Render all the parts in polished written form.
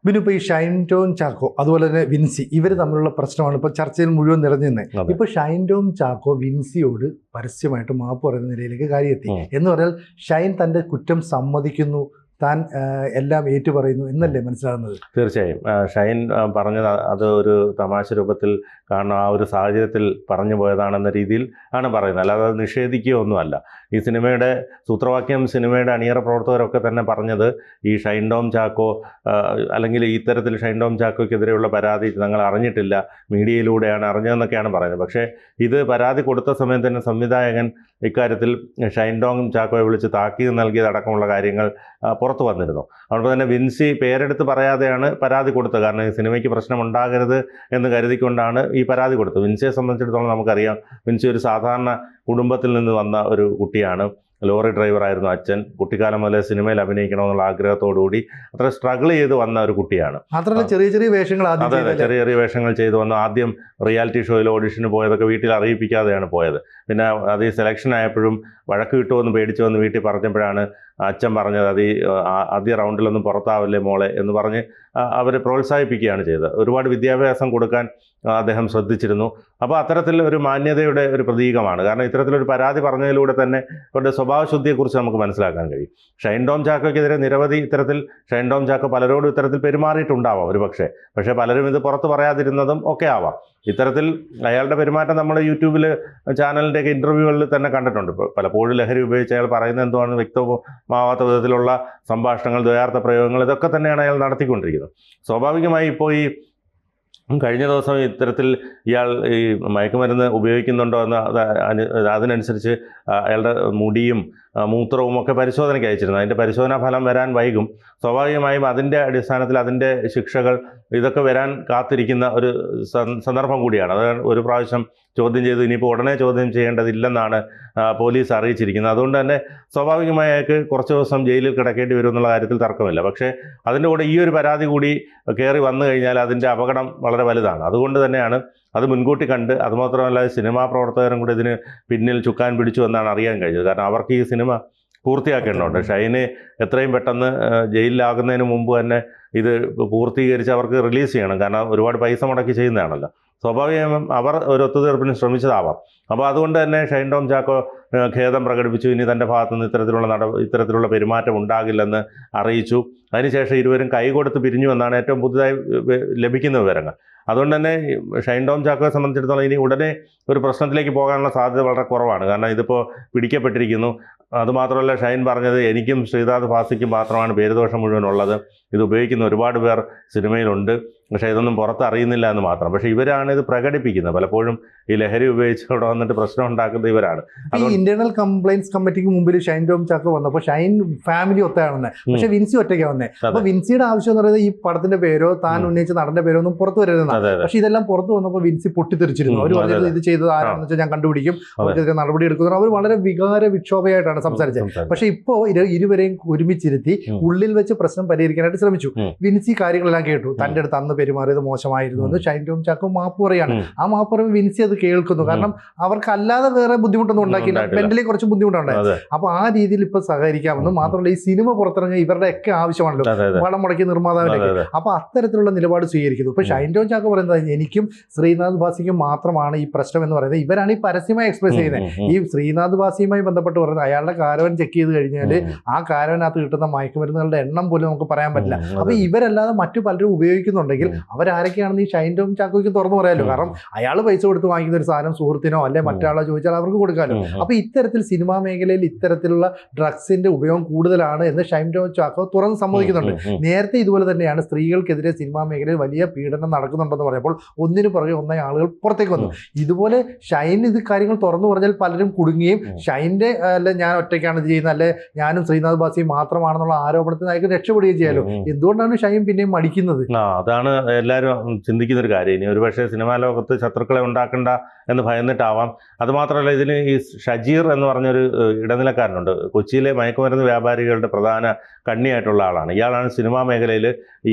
പിന്നെ ഇപ്പോൾ ഈ ഷൈൻ ടോം ചാക്കോ അതുപോലെ തന്നെ വിൻസി ഇവർ തമ്മിലുള്ള പ്രശ്നമാണ് ഇപ്പോൾ ചർച്ചയിൽ മുഴുവൻ നിറഞ്ഞു നിന്നത്. ഇപ്പോൾ ഷൈൻ ടോം ചാക്കോ വിൻസിയോട് പരസ്യമായിട്ട് മാപ്പ് പറയുന്ന നിലയിലേക്ക് കാര്യമെത്തി. എന്ന് പറഞ്ഞാൽ ഷൈൻ തൻ്റെ കുറ്റം സമ്മതിക്കുന്നു, താൻ എല്ലാം ഏറ്റുപറയുന്നു എന്നല്ലേ മനസ്സിലാകുന്നത്? തീർച്ചയായും ഷൈൻ പറഞ്ഞത് അത് ഒരു തമാശ രൂപത്തിൽ, കാരണം ആ ഒരു സാഹചര്യത്തിൽ പറഞ്ഞു പോയതാണെന്ന രീതിയിൽ ആണ് പറയുന്നത്, അല്ലാതെ അത് നിഷേധിക്കുകയോ ഒന്നുമല്ല. ഈ സിനിമയുടെ സൂത്രവാക്യം സിനിമയുടെ അണിയറ പ്രവർത്തകരൊക്കെ തന്നെ പറഞ്ഞത് ഈ ഷൈൻ ടോം ചാക്കോ അല്ലെങ്കിൽ ഇത്തരത്തിൽ ഷൈൻ ടോം ചാക്കോയ്ക്കെതിരെയുള്ള പരാതി ഞങ്ങൾ അറിഞ്ഞിട്ടില്ല, മീഡിയയിലൂടെയാണ് അറിഞ്ഞതെന്നൊക്കെയാണ് പറയുന്നത്. പക്ഷേ ഇത് പരാതി കൊടുത്ത സമയത്ത് തന്നെ സംവിധായകൻ ഇക്കാര്യത്തിൽ ഷൈൻ ടോം ചാക്കോയെ വിളിച്ച് താക്കീത് നൽകിയതടക്കമുള്ള കാര്യങ്ങൾ പുറത്തു വന്നിരുന്നു. അതുകൊണ്ട് തന്നെ വിൻസി പേരെടുത്ത് പറയാതെയാണ് പരാതി കൊടുത്തത്. കാരണം ഈ സിനിമയ്ക്ക് പ്രശ്നമുണ്ടാകരുത് എന്ന് കരുതിക്കൊണ്ടാണ് ഈ പരാതി കൊടുത്തത്. വിൻസിയെ സംബന്ധിച്ചിടത്തോളം നമുക്കറിയാം, വിൻസി ഒരു സാധാരണ കുടുംബത്തിൽ നിന്ന് വന്ന ഒരു കുട്ടിയാണ്. ലോറി ഡ്രൈവറായിരുന്നു അച്ഛൻ. കുട്ടിക്കാലം മുതലേ സിനിമയിൽ അഭിനയിക്കണമെന്നുള്ള ആഗ്രഹത്തോടുകൂടി അത്ര സ്ട്രഗിൾ ചെയ്ത് വന്ന ഒരു കുട്ടിയാണ്. മാത്രമല്ല ചെറിയ ചെറിയ വേഷങ്ങൾ, അതെ ചെറിയ ചെറിയ വേഷങ്ങൾ ചെയ്തു വന്നു. ആദ്യം റിയാലിറ്റി ഷോയിൽ ഓഡിഷന് പോയതൊക്കെ വീട്ടിൽ അറിയിപ്പിക്കാതെയാണ് പോയത്. പിന്നെ അത് സെലക്ഷൻ ആയപ്പോഴും വഴക്ക് കിട്ടുമെന്ന് പേടിച്ചു വന്ന് വീട്ടിൽ പറഞ്ഞപ്പോഴാണ് അച്ഛൻ പറഞ്ഞത് ആദ്യ റൗണ്ടിലൊന്നും പുറത്താവില്ലേ മോളെ എന്ന് പറഞ്ഞ് അവരെ പ്രോത്സാഹിപ്പിക്കുകയാണ് ചെയ്തത്. ഒരുപാട് വിദ്യാഭ്യാസം കൊടുക്കാൻ അദ്ദേഹം ശ്രദ്ധിച്ചിരുന്നു. അപ്പോൾ അത്തരത്തിൽ ഒരു മാന്യതയുടെ ഒരു പ്രതീകമാണ്. കാരണം ഇത്തരത്തിലൊരു പരാതി പറഞ്ഞതിലൂടെ തന്നെ അവരുടെ സ്വഭാവശുദ്ധിയെക്കുറിച്ച് നമുക്ക് മനസ്സിലാക്കാൻ കഴിയും. ഷൈൻ ടോം ചാക്കോയ്ക്കെതിരെ നിരവധി ഇത്തരത്തിൽ ഷൈൻ ടോം ചാക്കോ പലരോടും ഇത്തരത്തിൽ പെരുമാറിയിട്ടുണ്ടാവാം പക്ഷേ പലരും ഇത് പുറത്ത് പറയാതിരുന്നതും ഒക്കെ ആവാം. ഇത്തരത്തിൽ അയാളുടെ പെരുമാറ്റം നമ്മൾ യൂട്യൂബിൽ ചാനലിൻ്റെയൊക്കെ ഇൻ്റർവ്യൂകളിൽ തന്നെ കണ്ടിട്ടുണ്ട്. ഇപ്പോൾ പലപ്പോഴും ലഹരി ഉപയോഗിച്ച് അയാൾ പറയുന്നത് എന്തുവാണെന്ന് വ്യക്തമാവാത്ത വിധത്തിലുള്ള സംഭാഷണങ്ങൾ, ദ്വയാർത്ഥ പ്രയോഗങ്ങൾ, ഇതൊക്കെ തന്നെയാണ് അയാൾ നടത്തിക്കൊണ്ടിരിക്കുന്നത്. സ്വാഭാവികമായി ഇപ്പോൾ ഈ കഴിഞ്ഞ ദിവസം ഇത്തരത്തിൽ ഇയാൾ ഈ മയക്കുമരുന്ന് ഉപയോഗിക്കുന്നുണ്ടോ എന്ന് അതിനനുസരിച്ച് അയാളുടെ മുടിയും മൂത്രവും ഒക്കെ പരിശോധനയ്ക്ക് അയച്ചിരുന്നു. അതിൻ്റെ പരിശോധനാ ഫലം വരാൻ വൈകും. സ്വാഭാവികമായും അതിൻ്റെ അടിസ്ഥാനത്തിൽ അതിൻ്റെ ശിക്ഷകൾ ഇതൊക്കെ വരാൻ കാത്തിരിക്കുന്ന ഒരു സന്ദർഭം കൂടിയാണ്. അത് ഒരു പ്രാവശ്യം ചോദ്യം ചെയ്തു, ഇനിയിപ്പോൾ ഉടനെ ചോദ്യം ചെയ്യേണ്ടതില്ലെന്നാണ് പോലീസ് അറിയിച്ചിരിക്കുന്നത്. അതുകൊണ്ട് തന്നെ സ്വാഭാവികമായി അയാൾക്ക് കുറച്ച് ദിവസം ജയിലിൽ കിടക്കേണ്ടി വരും എന്നുള്ള കാര്യത്തിൽ തർക്കമില്ല. പക്ഷേ അതിൻ്റെ കൂടെ ഈ ഒരു പരാതി കൂടി കയറി വന്നു കഴിഞ്ഞാൽ അതിൻ്റെ അപകടം വളരെ വലുതാണ്. അതുകൊണ്ട് തന്നെയാണ് അത് മുൻകൂട്ടി കണ്ട്, അതുമാത്രമല്ല സിനിമാ പ്രവർത്തകരും കൂടി ഇതിന് പിന്നിൽ ചുക്കാൻ പിടിച്ചു എന്നാണ് അറിയാൻ കഴിഞ്ഞത്. കാരണം അവർക്ക് ഈ സിനിമ പൂർത്തിയാക്കേണ്ടതുണ്ട്. ഷൈന് എത്രയും പെട്ടെന്ന് ജയിലിലാകുന്നതിന് മുമ്പ് തന്നെ ഇത് പൂർത്തീകരിച്ച് അവർക്ക് റിലീസ് ചെയ്യണം. കാരണം ഒരുപാട് പൈസ മുടക്കി ചെയ്യുന്നതാണല്ലോ. സ്വാഭാവികമായും അവർ ഒരു ഒത്തുതീർപ്പിന് ശ്രമിച്ചതാവാം. അപ്പോൾ അതുകൊണ്ട് തന്നെ ഷൈൻ ടോം ചാക്കോ ഖേദം പ്രകടിപ്പിച്ചു. ഇനി തൻ്റെ ഭാഗത്തുനിന്ന് ഇത്തരത്തിലുള്ള പെരുമാറ്റം ഉണ്ടാകില്ലെന്ന് അറിയിച്ചു. അതിനുശേഷം ഇരുവരും കൈകൊടുത്ത് പിരിഞ്ഞു എന്നാണ് ഏറ്റവും പുതുതായി ലഭിക്കുന്ന വിവരങ്ങൾ. അതുകൊണ്ട് തന്നെ ഷൈൻ ടോം ചാക്കോയെ സംബന്ധിച്ചിടത്തോളം ഇനി ഉടനെ ഒരു പ്രശ്നത്തിലേക്ക് പോകാനുള്ള സാധ്യത വളരെ കുറവാണ്. കാരണം ഇതിപ്പോൾ പിടിക്കപ്പെട്ടിരിക്കുന്നു. അതുമാത്രമല്ല, ഷൈൻ പറഞ്ഞത് എനിക്കും ശ്രീനാഥ് ഭാസിക്കും മാത്രമാണ് പേരുദോഷം മുഴുവൻ ഉള്ളത്, ഇത് ഉപയോഗിക്കുന്ന ഒരുപാട് പേർ സിനിമയിലുണ്ട്, പക്ഷേ ഇതൊന്നും പുറത്ത് അറിയുന്നില്ല എന്ന് മാത്രം. പക്ഷേ ഇവരാണ് ഇത് പ്രകടിപ്പിക്കുന്നത്. പലപ്പോഴും ഈ ലഹരി ഉപയോഗിച്ച് ഇവിടെ വന്നിട്ട് പ്രശ്നം ഉണ്ടാക്കുന്നത് ഇവരാണ്. ഈ ഇന്റേണൽ കംപ്ലയിൻസ് കമ്മിറ്റിക്ക് മുമ്പിൽ ഷൈൻ ടോം ചാക്കോ വന്നപ്പോൾ ഷൈൻ ഫാമിലി ഒത്തയാണെന്ന്, പക്ഷെ വിൻസി ഒറ്റയ്ക്ക് വന്നേ. അപ്പോൾ വിൻസിയുടെ ആവശ്യം എന്ന് പറയുന്നത് ഈ പടത്തിന്റെ പേരോ താൻ ഉന്നയിച്ച നടന്റെ പേരോ ഒന്നും പുറത്തു വരരുതെന്നാണ്. പക്ഷെ ഇതെല്ലാം പുറത്തു വന്നപ്പോൾ വിൻസി പൊട്ടിത്തെറിച്ചിരുന്നു. അവർ പറഞ്ഞത് ഇത് ചെയ്തത് ആരാണെന്ന് വെച്ചാൽ ഞാൻ കണ്ടുപിടിക്കും, അവർക്കെതിരെ നടപടി എടുക്കുന്നു. അവർ വളരെ വികാര വിക്ഷോഭയായിട്ടാണ് സംസാരിച്ചത്. പക്ഷെ ഇപ്പോൾ ഇരുവരെയും ഒരുമിച്ചിരുത്തി ഉള്ളിൽ വെച്ച് പ്രശ്നം പരിഹരിക്കാനായിട്ട് ശ്രമിച്ചു. വിൻസി കാര്യങ്ങളെല്ലാം കേട്ടു. തന്റെ അടുത്ത് അന്ന് പെരുമാറിയത് മോശമായിരുന്നു എന്ന് ഷൈൻ ടോം ചാക്കോ മാപ്പ് പറയാണ്. ആ മാപ്പ് പറയുമ്പോൾ വിൻസി അത് കേൾക്കുന്നു. കാരണം അവർക്ക് അല്ലാതെ വേറെ ബുദ്ധിമുട്ടൊന്നും ഉണ്ടാക്കിയില്ല, മെന്റലി കുറച്ച് ബുദ്ധിമുട്ടുണ്ടായത്. അപ്പൊ ആ രീതിയിൽ ഇപ്പൊ സഹകരിക്കാമെന്നും മാത്രമല്ല ഈ സിനിമ പുറത്തിറങ്ങിയ ഇവരുടെ ഒക്കെ ആവശ്യമാണല്ലോ, പണം മുടക്കിയ നിർമ്മാതാവിനൊക്കെ. അപ്പൊ അത്തരത്തിലുള്ള നിലപാട് സ്വീകരിക്കുന്നു. ഇപ്പൊ ഷൈൻ ടോം ചാക്കോ പറയുന്നത് എനിക്കും ശ്രീനാഥ് ഭാസിക്കും മാത്രമാണ് ഈ പ്രശ്നം എന്ന് പറയുന്നത്. ഇവരാണ് ഈ പരസ്യമായി എക്സ്പ്രസ് ചെയ്യുന്നത്. ഈ ശ്രീനാഥ് ഭാസിയുമായി ബന്ധപ്പെട്ട് പറയുന്നത് അയാളുടെ കാരവൻ ചെക്ക് ചെയ്ത് കഴിഞ്ഞാൽ ആ കാരവനകത്ത് കിട്ടുന്ന മയക്കുമരുന്നുകളുടെ എണ്ണം പോലും നമുക്ക് പറയാൻ പറ്റില്ല. അപ്പൊ ഇവരല്ലാതെ മറ്റു പലരും ഉപയോഗിക്കുന്നുണ്ടെങ്കിൽ അവരാരൊക്കെയാണെന്ന് ഈ ഷൈൻ ടോം ചാക്കോയ്ക്ക് തുറന്നു പറയാമല്ലോ. കാരണം അയാൾ പൈസ കൊടുത്ത് വാങ്ങിക്കുന്ന ഒരു സാധനം സുഹൃത്തിനോ അല്ലെ മറ്റാളോ ചോദിച്ചാൽ അവർക്ക് കൊടുക്കാമല്ലോ. അപ്പൊ ഇത്തരത്തിൽ സിനിമാ മേഖലയിൽ ഇത്തരത്തിലുള്ള ഡ്രഗ്സിന്റെ ഉപയോഗം കൂടുതലാണ് എന്ന് ഷൈൻ ടോം ചാക്കോ തുറന്ന് സമ്മതിക്കുന്നുണ്ട്. നേരത്തെ ഇതുപോലെ തന്നെയാണ് സ്ത്രീകൾക്കെതിരെ സിനിമാ മേഖലയിൽ വലിയ പീഡനം നടക്കുന്നുണ്ടെന്ന് പറയുമ്പോൾ ഒന്നിനു പുറകെ ഒന്നായി ആളുകൾ പുറത്തേക്ക് വന്നു. ഇതുപോലെ ഷൈൻ ഇത് കാര്യങ്ങൾ തുറന്നു പറഞ്ഞാൽ പലരും കുടുങ്ങുകയും ഷൈൻ്റെ അല്ലെ ഞാൻ ഒറ്റയ്ക്കാണ് ഇത് ചെയ്യുന്നത്, അല്ലെ ഞാനും ശ്രീനാഥ് ഭാസിയും മാത്രമാണെന്നുള്ള ആരോപണത്തിൽ അയാൾക്ക് രക്ഷപ്പെടുകയും ചെയ്യാലോ. എന്തുകൊണ്ടാണ് ഷൈൻ പിന്നെയും മടിക്കുന്നത്? അതാണ് എല്ലാവരും ചിന്തിക്കുന്ന ഒരു കാര്യം. ഇനി ഒരുപക്ഷെ സിനിമാ ലോകത്ത് ശത്രുക്കളെ ഉണ്ടാക്കണ്ട എന്ന് ഭയന്നിട്ടാവാം. അതുമാത്രമല്ല, ഇതിന് ഈ ഷജീർ എന്ന് പറഞ്ഞൊരു ഇടനിലക്കാരനുണ്ട്. കൊച്ചിയിലെ മയക്കുമരുന്ന് വ്യാപാരികളുടെ പ്രധാന കണ്ണിയായിട്ടുള്ള ആളാണ്. ഇയാളാണ് സിനിമാ മേഖലയിൽ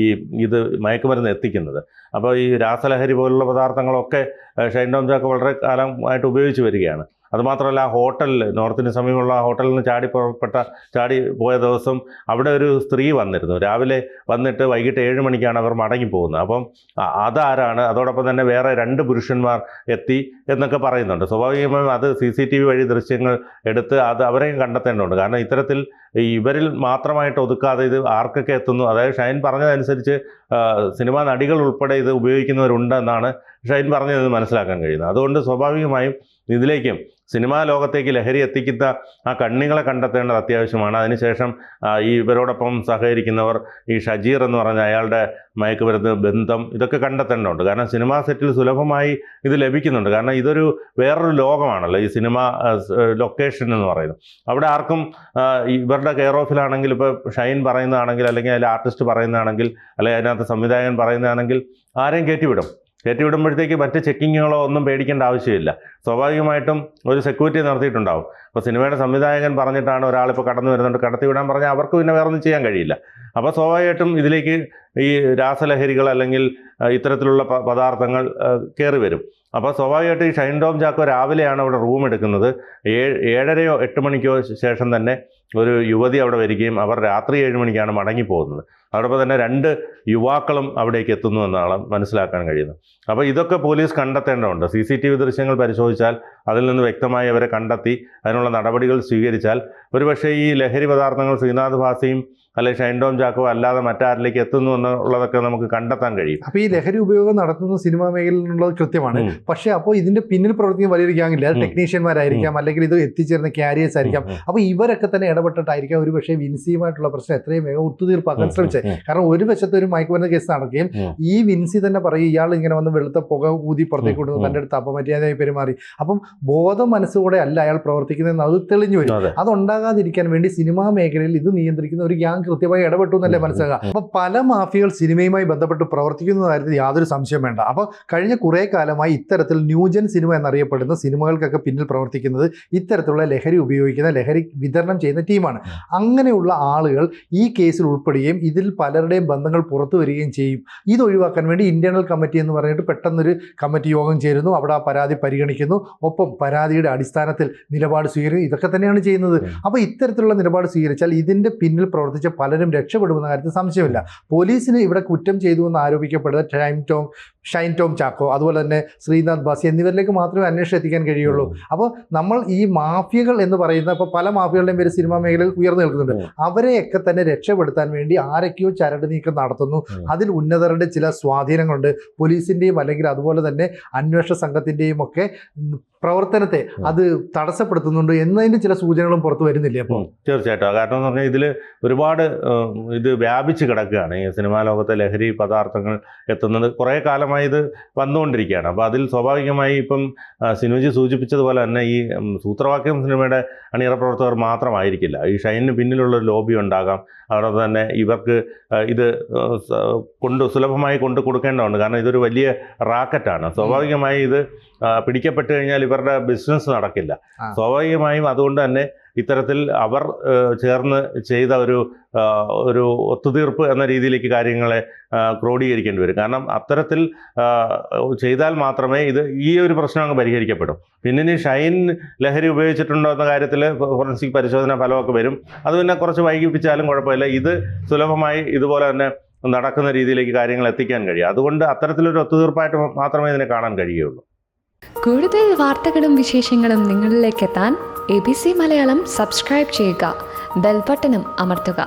ഇത് മയക്കുമരുന്ന് എത്തിക്കുന്നത്. അപ്പോൾ ഈ രാസലഹരി പോലുള്ള പദാർത്ഥങ്ങളൊക്കെ ഷൈൻ ടോം ചാക്കോ വളരെ കാലമായിട്ട് ഉപയോഗിച്ച് വരികയാണ്. അതുമാത്രമല്ല ആ ഹോട്ടലിൽ, നോർത്തിന് സമീപമുള്ള ആ ഹോട്ടലിൽ നിന്ന് ചാടി പോയ ദിവസം അവിടെ ഒരു സ്ത്രീ വന്നിരുന്നു. രാവിലെ വന്നിട്ട് വൈകിട്ട് 7 മണിക്കാണ് അവർ മടങ്ങിപ്പോകുന്നത്. അപ്പം അതാരാണ്, അതോടൊപ്പം തന്നെ വേറെ 2 പുരുഷന്മാർ എത്തി എന്നൊക്കെ പറയുന്നുണ്ട്. സ്വാഭാവികമായും അത് CCTV വഴി ദൃശ്യങ്ങൾ എടുത്ത് അത് അവരെയും കണ്ടെത്തേണ്ടതുണ്ട്. കാരണം ഇത്തരത്തിൽ ഇവരിൽ മാത്രമായിട്ട് ഒതുക്കാതെ ഇത് ആർക്കൊക്കെ എത്തുന്നു, അതായത് ഷൈൻ പറഞ്ഞതനുസരിച്ച് സിനിമാ നടികൾ ഉൾപ്പെടെ ഇത് ഉപയോഗിക്കുന്നവരുണ്ടെന്നാണ് ഷൈൻ പറഞ്ഞത് മനസ്സിലാക്കാൻ കഴിയുന്നത്. അതുകൊണ്ട് സ്വാഭാവികമായും ഇതിലേക്കും സിനിമാ ലോകത്തേക്ക് ലഹരി എത്തിക്കുന്ന ആ കണ്ണികളെ കണ്ടെത്തേണ്ടത് അത്യാവശ്യമാണ്. അതിനുശേഷം ഇവരോടൊപ്പം സഹകരിക്കുന്നവർ, ഈ ഷജീർ എന്ന് പറഞ്ഞ അയാളുടെ മയക്കുമരുന്ന് ബന്ധം, ഇതൊക്കെ കണ്ടെത്തേണ്ടതുണ്ട്. കാരണം സിനിമാ സെറ്റിൽ സുലഭമായി ഇത് ലഭിക്കുന്നുണ്ട്. കാരണം ഇതൊരു വേറൊരു ലോകമാണല്ലോ ഈ സിനിമ ലൊക്കേഷൻ എന്ന് പറയുന്നത്. അവിടെ ആർക്കും ഇവരുടെ കെയർ ഓഫിലാണെങ്കിൽ, ഇപ്പോൾ ഷൈൻ പറയുന്നതാണെങ്കിൽ, അല്ലെങ്കിൽ അതിൽ ആർട്ടിസ്റ്റ് പറയുന്നതാണെങ്കിൽ, അല്ലെങ്കിൽ അതിനകത്ത് സംവിധായകൻ പറയുന്നതാണെങ്കിൽ ആരെയും കയറ്റിവിടുമ്പോഴത്തേക്ക് മറ്റ് ചെക്കിങ്ങുകളോ ഒന്നും പേടിക്കേണ്ട ആവശ്യമില്ല. സ്വാഭാവികമായിട്ടും ഒരു സെക്യൂരിറ്റി നടത്തിയിട്ടുണ്ടാവും. അപ്പോൾ സിനിമയുടെ സംവിധായകൻ പറഞ്ഞിട്ടാണ് ഒരാളിപ്പോൾ കടന്നു വരുന്നുണ്ട്, കടത്തിവിടാൻ പറഞ്ഞാൽ അവർക്ക് പിന്നെ വേറൊന്നും ചെയ്യാൻ കഴിയില്ല. അപ്പോൾ സ്വാഭാവികമായിട്ടും ഇതിലേക്ക് ഈ രാസലഹരികൾ അല്ലെങ്കിൽ ഇത്തരത്തിലുള്ള പദാർത്ഥങ്ങൾ കയറി വരും. അപ്പോൾ സ്വാഭാവികമായിട്ട് ഈ ഷൈൻ ടോം ചാക്കോ രാവിലെയാണ് അവിടെ റൂം എടുക്കുന്നത്. 7:30 8 മണിക്കോ ശേഷം തന്നെ ഒരു യുവതി അവിടെ വരികയും അവർ രാത്രി 7 മണിക്കാണ് മടങ്ങിപ്പോകുന്നത്. അതോടൊപ്പം തന്നെ 2 യുവാക്കളും അവിടേക്ക് എത്തുന്നു എന്നാണ് മനസ്സിലാക്കാൻ കഴിയുന്നത്. അപ്പോൾ ഇതൊക്കെ പോലീസ് കണ്ടെത്തേണ്ടതുണ്ട്. CCTV ദൃശ്യങ്ങൾ പരിശോധിച്ചാൽ അതിൽ നിന്ന് വ്യക്തമായി അവരെ കണ്ടെത്തി അതിനുള്ള നടപടികൾ സ്വീകരിച്ചാൽ ഒരുപക്ഷെ ഈ ലഹരി പദാർത്ഥങ്ങൾ ശ്രീനാഥ് ഭാസിയും അല്ലെങ്കിൽ ഷൈൻ ടോം ചാക്കോ അല്ലാതെ മറ്റാരിലേക്ക് എത്തുന്നു എന്നുള്ളതൊക്കെ നമുക്ക് കണ്ടെത്താൻ കഴിയും. അപ്പോൾ ഈ ലഹരി ഉപയോഗം നടത്തുന്ന സിനിമാ മേഖലയിലുള്ളത് കൃത്യമാണ്. പക്ഷേ അപ്പോൾ ഇതിന്റെ പിന്നിൽ പ്രവർത്തിക്കുന്ന വലിയൊരു ഗ്യാങ്ങില്ല, അത് ടെക്നീഷ്യന്മാരായിരിക്കാം, അല്ലെങ്കിൽ ഇത് എത്തിച്ചേരുന്ന ക്യാരിയേഴ്സ് ആയിരിക്കാം. അപ്പോൾ ഇവരൊക്കെ തന്നെ ഇടപെട്ടിട്ടായിരിക്കാം ഒരു പക്ഷേ വിൻസിയുമായിട്ടുള്ള പ്രശ്നം എത്രയും വേഗം ഒത്തുതീർപ്പാക്കാൻ ശ്രമിച്ചത്. കാരണം ഒരു വശത്ത് ഒരു മയക്കുമരുന്ന് കേസ് നടക്കുകയും ഈ വിൻസി തന്നെ പറയും ഇയാൾ ഇങ്ങനെ വന്ന് വെളുത്ത പുക ഊതി പുറത്തേക്ക് കൊണ്ടുവന്ന് തൻ്റെ അടുത്ത് അപമര്യാദയായി പെരുമാറി. അപ്പം ബോധം മനസ്സുകൂടെ അല്ല അയാൾ പ്രവർത്തിക്കുന്നതെന്ന് അത് തെളിഞ്ഞു വരും. അതുണ്ടാകാതിരിക്കാൻ വേണ്ടി സിനിമാ മേഖലയിൽ ഇത് നിയന്ത്രിക്കുന്ന ഒരു ഗ്യാങ് കൃത്യമായി ഇടപെട്ടു എന്നല്ലേ മനസ്സിലാക്കുക. അപ്പോൾ പല മാഫിയകൾ സിനിമയുമായി ബന്ധപ്പെട്ട് പ്രവർത്തിക്കുന്ന കാര്യത്തിൽ യാതൊരു സംശയം വേണ്ട. അപ്പോൾ കഴിഞ്ഞ കുറേ കാലമായി ഇത്തരത്തിൽ ന്യൂജൻ സിനിമ എന്നറിയപ്പെടുന്ന സിനിമകൾക്കൊക്കെ പിന്നിൽ പ്രവർത്തിക്കുന്നത് ഇത്തരത്തിലുള്ള ലഹരി ഉപയോഗിക്കുന്ന, ലഹരി വിതരണം ചെയ്യുന്ന ടീമാണ്. അങ്ങനെയുള്ള ആളുകൾ ഈ കേസിൽ ഉൾപ്പെടുകയും ഇതിൽ പലരുടെയും ബന്ധങ്ങൾ പുറത്തു വരികയും ചെയ്യും. ഇത് ഒഴിവാക്കാൻ വേണ്ടി ഇന്റേണൽ കമ്മിറ്റി എന്ന് പറഞ്ഞിട്ട് പെട്ടെന്നൊരു കമ്മിറ്റി യോഗം ചേരുന്നു. അവിടെ ആ പരാതി പരിഗണിക്കുന്നു, ഒപ്പം പരാതിയുടെ അടിസ്ഥാനത്തിൽ നിലപാട് സ്വീകരിക്കുന്നു. ഇതൊക്കെ തന്നെയാണ് ചെയ്യുന്നത്. അപ്പോൾ ഇത്തരത്തിലുള്ള നിലപാട് സ്വീകരിച്ചാൽ ഇതിൻ്റെ പിന്നിൽ പ്രവർത്തിച്ച പലരും രക്ഷപ്പെടുമെന്ന കാര്യത്തിൽ സംശയമില്ല. പോലീസിന് ഇവിടെ കുറ്റം ചെയ്തു എന്ന് ആരോപിക്കപ്പെടുന്ന ഷൈൻ ടോം ചാക്കോ, അതുപോലെ തന്നെ ശ്രീനാഥ് ഭാസി എന്നിവരിലേക്ക് മാത്രമേ അന്വേഷണം എത്തിക്കാൻ കഴിയുള്ളൂ. അപ്പോൾ നമ്മൾ ഈ മാഫിയകൾ എന്ന് പറയുന്ന, ഇപ്പോൾ പല മാഫിയകളുടെയും പേര് സിനിമാ മേഖലയിൽ ഉയർന്നു നിൽക്കുന്നുണ്ട്. അവരെയൊക്കെ തന്നെ രക്ഷപ്പെടുത്താൻ വേണ്ടി ആരൊക്കെയോ ചരട് നീക്കം നടത്തുന്നു. അതിൽ ഉന്നതരുടെ ചില സ്വാധീനങ്ങളുണ്ട്. പോലീസിൻ്റെയും അല്ലെങ്കിൽ അതുപോലെ തന്നെ അന്വേഷണ സംഘത്തിൻ്റെയും ഒക്കെ പ്രവർത്തനത്തെ അത് തടസ്സപ്പെടുത്തുന്നുണ്ട് എന്നതിൻ്റെ ചില സൂചനകളും പുറത്തു വരുന്നില്ലേ? അപ്പോൾ തീർച്ചയായിട്ടും. കാരണം എന്ന് പറഞ്ഞാൽ ഇതിൽ ഒരുപാട് ഇത് വ്യാപിച്ച് കിടക്കുകയാണ്. ഈ സിനിമാ ലോകത്തെ ലഹരി പദാർത്ഥങ്ങൾ എത്തുന്നത് കുറേ കാലമായി ഇത് വന്നുകൊണ്ടിരിക്കുകയാണ്. അപ്പോൾ അതിൽ സ്വാഭാവികമായി ഇപ്പം സിനുജി സൂചിപ്പിച്ചതുപോലെ തന്നെ ഈ സൂത്രവാക്യം സിനിമയുടെ അണിയറ പ്രവർത്തകർ മാത്രമായിരിക്കില്ല. ഈ ഷൈനിന് പിന്നിലുള്ളൊരു ലോബി ഉണ്ടാകാം. അതോടൊപ്പം തന്നെ ഇവർക്ക് ഇത് സുലഭമായി കൊടുക്കേണ്ടതുണ്ട്. കാരണം ഇതൊരു വലിയ റാക്കറ്റാണ്. സ്വാഭാവികമായി ഇത് പിടിക്കപ്പെട്ട് കഴിഞ്ഞാൽ ഇവരുടെ ബിസിനസ് നടക്കില്ല. സ്വാഭാവികമായും അതുകൊണ്ട് തന്നെ ഇത്തരത്തിൽ അവർ ചേർന്ന് ചെയ്ത ഒരു ഒത്തുതീർപ്പ് എന്ന രീതിയിലേക്ക് കാര്യങ്ങളെ ക്രോഡീകരിക്കേണ്ടി വരും. കാരണം അത്തരത്തിൽ ചെയ്താൽ മാത്രമേ ഈ ഒരു പ്രശ്നം അങ്ങ് പരിഹരിക്കപ്പെടും. പിന്നെ ഷൈൻ ലഹരി ഉപയോഗിച്ചിട്ടുണ്ടോ എന്ന കാര്യത്തിൽ ഫോറൻസിക് പരിശോധന ഫലമൊക്കെ വരും. അത് പിന്നെ കുറച്ച് വൈകിപ്പിച്ചാലും കുഴപ്പമില്ല. ഇത് സുലഭമായി ഇതുപോലെ തന്നെ നടക്കുന്ന രീതിയിലേക്ക് കാര്യങ്ങൾ എത്തിക്കാൻ കഴിയും. അതുകൊണ്ട് അത്തരത്തിലൊരു ഒത്തുതീർപ്പായിട്ട് മാത്രമേ ഇതിനെ കാണാൻ കഴിയുകയുള്ളൂ. കൂടുതൽ വാർത്തകളും വിശേഷങ്ങളും നിങ്ങളിലേക്ക് എത്താൻ ABC മലയാളം സബ്സ്ക്രൈബ് ചെയ്യുക, ബെൽ ബട്ടണും അമർത്തുക.